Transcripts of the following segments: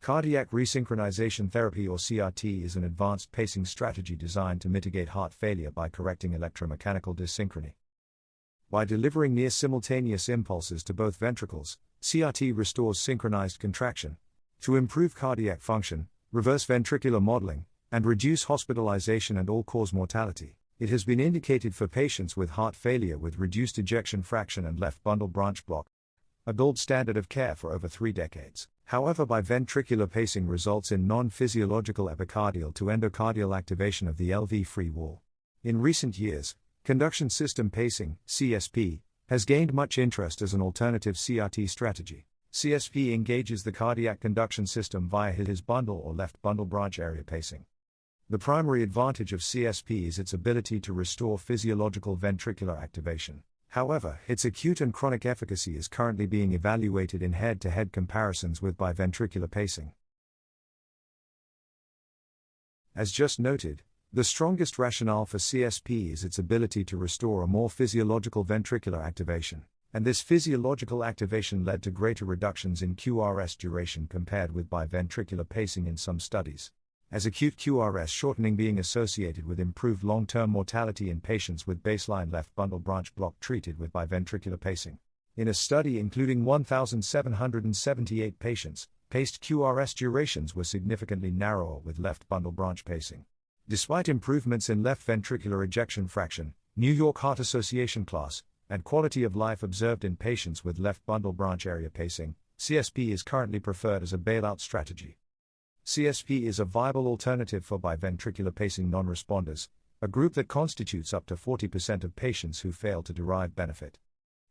Cardiac resynchronization therapy or CRT is an advanced pacing strategy designed to mitigate heart failure by correcting electromechanical dyssynchrony. By delivering near simultaneous impulses to both ventricles, CRT restores synchronized contraction. To improve cardiac function, reverse ventricular modeling, and reduce hospitalization and all-cause mortality, it has been indicated for patients with heart failure with reduced ejection fraction and left bundle branch block, a gold standard of care for over 3 decades. However, biventricular pacing results in non-physiological epicardial to endocardial activation of the LV free wall. In recent years, conduction system pacing, CSP, has gained much interest as an alternative CRT strategy. CSP engages the cardiac conduction system via his bundle or left bundle branch area pacing. The primary advantage of CSP is its ability to restore physiological ventricular activation. However, its acute and chronic efficacy is currently being evaluated in head-to-head comparisons with biventricular pacing. As just noted, the strongest rationale for CSP is its ability to restore a more physiological ventricular activation, and this physiological activation led to greater reductions in QRS duration compared with biventricular pacing in some studies, as acute QRS shortening being associated with improved long-term mortality in patients with baseline left bundle branch block treated with biventricular pacing. In a study including 1,778 patients, paced QRS durations were significantly narrower with left bundle branch pacing. Despite improvements in left ventricular ejection fraction, New York Heart Association class, and quality of life observed in patients with left bundle branch area pacing, CSP is currently preferred as a bailout strategy. CSP is a viable alternative for biventricular pacing non-responders, a group that constitutes up to 40% of patients who fail to derive benefit.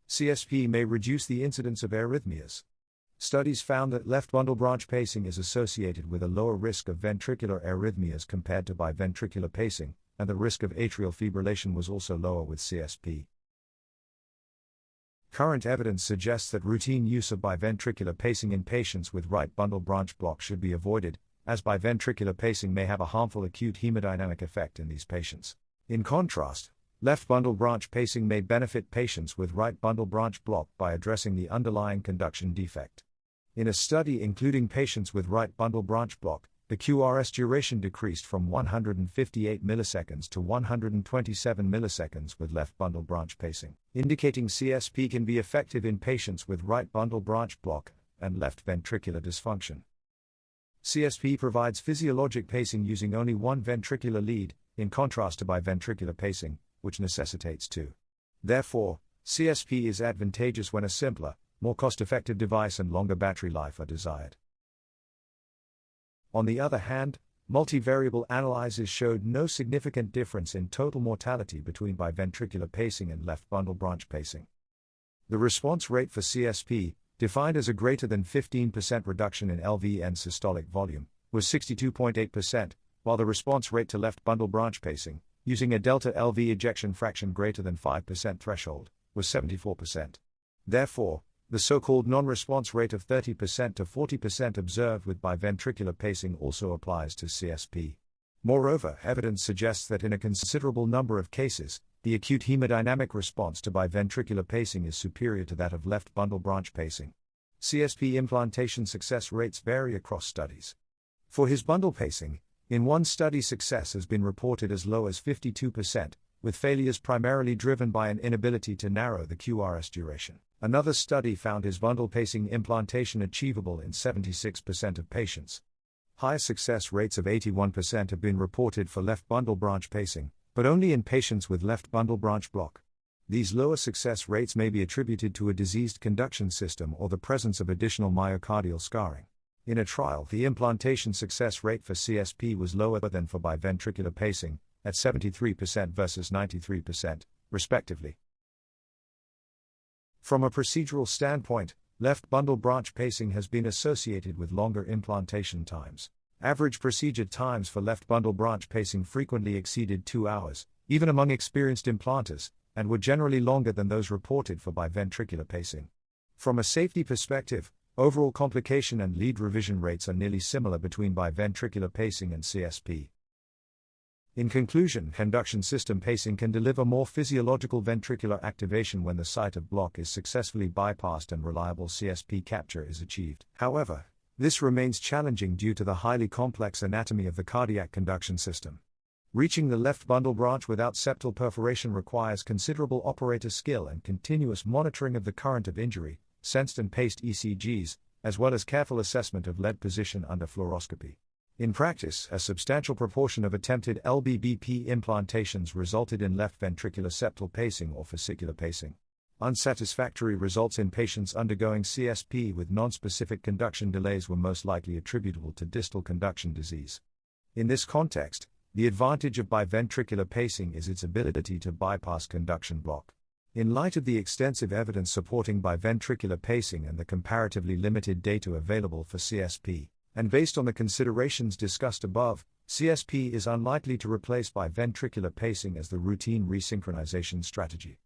CSP may reduce the incidence of arrhythmias. Studies found that left bundle branch pacing is associated with a lower risk of ventricular arrhythmias compared to biventricular pacing, and the risk of atrial fibrillation was also lower with CSP. Current evidence suggests that routine use of biventricular pacing in patients with right bundle branch block should be avoided, as biventricular pacing may have a harmful acute haemodynamic effect in these patients. In contrast, left bundle branch pacing may benefit patients with right bundle branch block by addressing the underlying conduction defect. In a study including patients with right bundle branch block, the QRS duration decreased from 158 milliseconds to 127 milliseconds with left bundle branch pacing, indicating CSP can be effective in patients with right bundle branch block and left ventricular dysfunction. CSP provides physiologic pacing using only one ventricular lead, in contrast to biventricular pacing, which necessitates two. Therefore, CSP is advantageous when a simpler, more cost-effective device and longer battery life are desired. On the other hand, multivariable analyses showed no significant difference in total mortality between biventricular pacing and left bundle branch pacing. The response rate for CSP, defined as a greater than 15% reduction in LV end systolic volume, was 62.8%, while the response rate to left bundle branch pacing, using a delta LV ejection fraction greater than 5% threshold, was 74%. Therefore, the so-called non-response rate of 30% to 40% observed with biventricular pacing also applies to CSP. Moreover, evidence suggests that in a considerable number of cases, the acute hemodynamic response to biventricular pacing is superior to that of left bundle branch pacing. CSP implantation success rates vary across studies. For his bundle pacing, in one study success has been reported as low as 52%, with failures primarily driven by an inability to narrow the QRS duration. Another study found his bundle pacing implantation achievable in 76% of patients. High success rates of 81% have been reported for left bundle branch pacing, but only in patients with left bundle branch block. These lower success rates may be attributed to a diseased conduction system or the presence of additional myocardial scarring. In a trial, the implantation success rate for CSP was lower than for biventricular pacing, at 73% versus 93%, respectively. From a procedural standpoint, left bundle branch pacing has been associated with longer implantation times. Average procedure times for left bundle branch pacing frequently exceeded 2 hours, even among experienced implanters, and were generally longer than those reported for biventricular pacing. From a safety perspective, overall complication and lead revision rates are nearly similar between biventricular pacing and CSP. In conclusion, conduction system pacing can deliver more physiological ventricular activation when the site of block is successfully bypassed and reliable CSP capture is achieved. However, This remains challenging due to the highly complex anatomy of the cardiac conduction system. Reaching the left bundle branch without septal perforation requires considerable operator skill and continuous monitoring of the current of injury, sensed and paced ECGs, as well as careful assessment of lead position under fluoroscopy. In practice, a substantial proportion of attempted LBBP implantations resulted in left ventricular septal pacing or fascicular pacing. Unsatisfactory results in patients undergoing CSP with nonspecific conduction delays were most likely attributable to distal conduction disease. In this context, the advantage of biventricular pacing is its ability to bypass conduction block. In light of the extensive evidence supporting biventricular pacing and the comparatively limited data available for CSP, and based on the considerations discussed above, CSP is unlikely to replace biventricular pacing as the routine resynchronization strategy.